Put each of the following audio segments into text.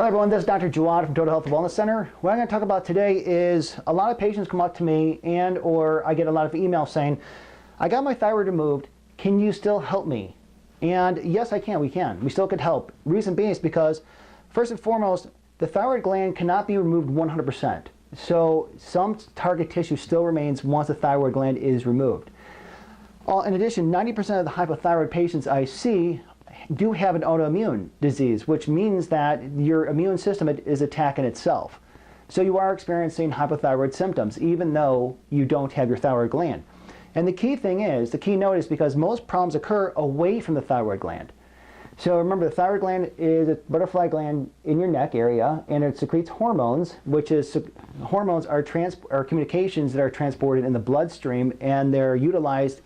Hello everyone, this is Dr. Jawad from Total Health and Wellness Center. What I'm going to talk about today is a lot of patients come up to me or I get a lot of emails saying, I got my thyroid removed, can you still help me? And yes, I can, we still could help. Reason being is because, first and foremost, the thyroid gland cannot be removed 100%. So some target tissue still remains once the thyroid gland is removed. In addition, 90% of the hypothyroid patients I see do have an autoimmune disease, which means that your immune system is attacking itself. So you are experiencing hypothyroid symptoms, even though you don't have your thyroid gland. And the key note is because most problems occur away from the thyroid gland. So remember, the thyroid gland is a butterfly gland in your neck area, and it secretes hormones, hormones are communications that are transported in the bloodstream, and they're utilized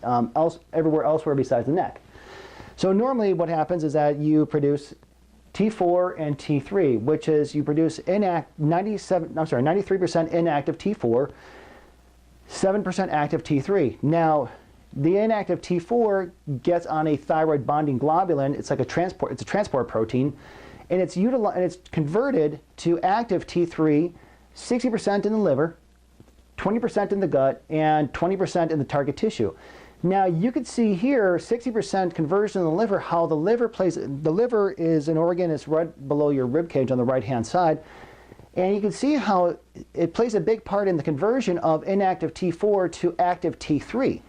everywhere elsewhere besides the neck. So normally what happens is that you produce T4 and T3, which is you produce 93% inactive T4, 7% active T3. Now, the inactive T4 gets on a thyroid bonding globulin. It's like a transport protein, and it's converted to active T3, 60% in the liver, 20% in the gut, and 20% in the target tissue. Now you can see here 60% conversion in the liver, how the liver is an organ, it's right below your rib cage on the right hand side, and you can see how it plays a big part in the conversion of inactive T4 to active T3.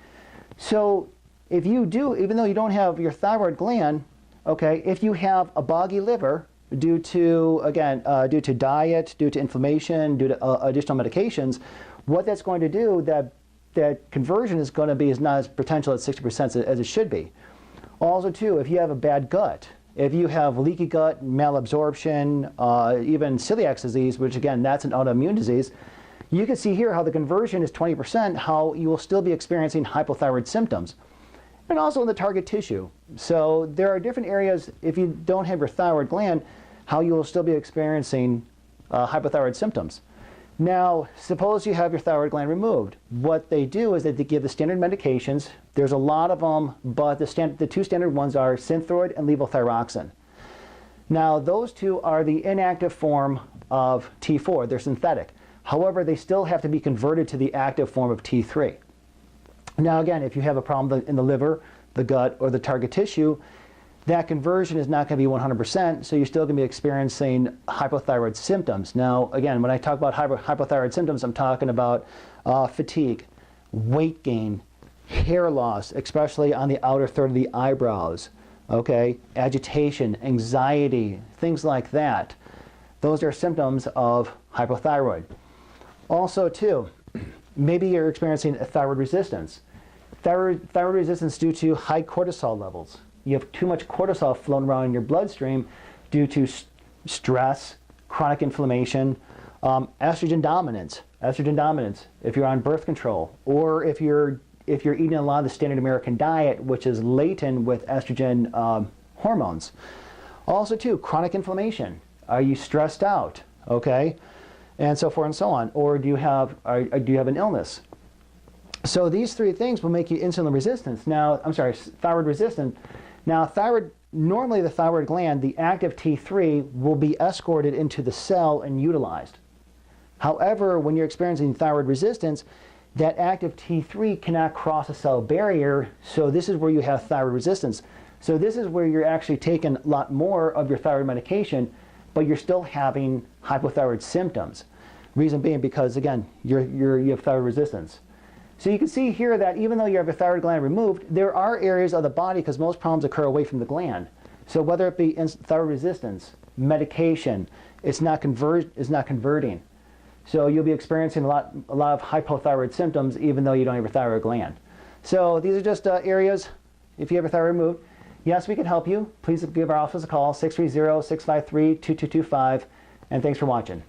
So if you do, even though you don't have your thyroid gland, okay, if you have a boggy liver due to diet, due to inflammation, due to additional medications, what that's going to do, that conversion is not as potential at 60% as it should be. Also too, if you have a bad gut, if you have leaky gut, malabsorption, even celiac disease, which again, that's an autoimmune disease, you can see here how the conversion is 20%, how you will still be experiencing hypothyroid symptoms. And also in the target tissue. So there are different areas, if you don't have your thyroid gland, how you will still be experiencing hypothyroid symptoms. Now, suppose you have your thyroid gland removed. What they do is that they give the standard medications. There's a lot of them, but the two standard ones are Synthroid and levothyroxine. Now, those two are the inactive form of T4. They're synthetic. However, they still have to be converted to the active form of T3. Now, again, if you have a problem in the liver, the gut, or the target tissue, that conversion is not going to be 100%, so you're still going to be experiencing hypothyroid symptoms. Now, again, when I talk about hypothyroid symptoms, I'm talking about fatigue, weight gain, hair loss, especially on the outer third of the eyebrows, okay, agitation, anxiety, things like that. Those are symptoms of hypothyroid. Also, too, maybe you're experiencing a thyroid resistance. Thyroid resistance due to high cortisol levels. You have too much cortisol floating around in your bloodstream due to stress, chronic inflammation, estrogen dominance. If you're on birth control, or if you're eating a lot of the standard American diet, which is laden with estrogen hormones. Also, too, chronic inflammation. Are you stressed out? Okay, and so forth and so on. Or do you have an illness? So these three things will make you insulin resistant. Now, thyroid resistant. Now, normally the thyroid gland, the active T3, will be escorted into the cell and utilized. However, when you're experiencing thyroid resistance, that active T3 cannot cross a cell barrier, so this is where you have thyroid resistance. So this is where you're actually taking a lot more of your thyroid medication, but you're still having hypothyroid symptoms. Reason being because, again, you have thyroid resistance. So you can see here that even though you have a thyroid gland removed, there are areas of the body, because most problems occur away from the gland. So whether it be thyroid resistance, medication, it's not converting. So you'll be experiencing a lot of hypothyroid symptoms even though you don't have a thyroid gland. So these are just areas, if you have a thyroid removed, yes, we can help you. Please give our office a call, 630-653-2225, and thanks for watching.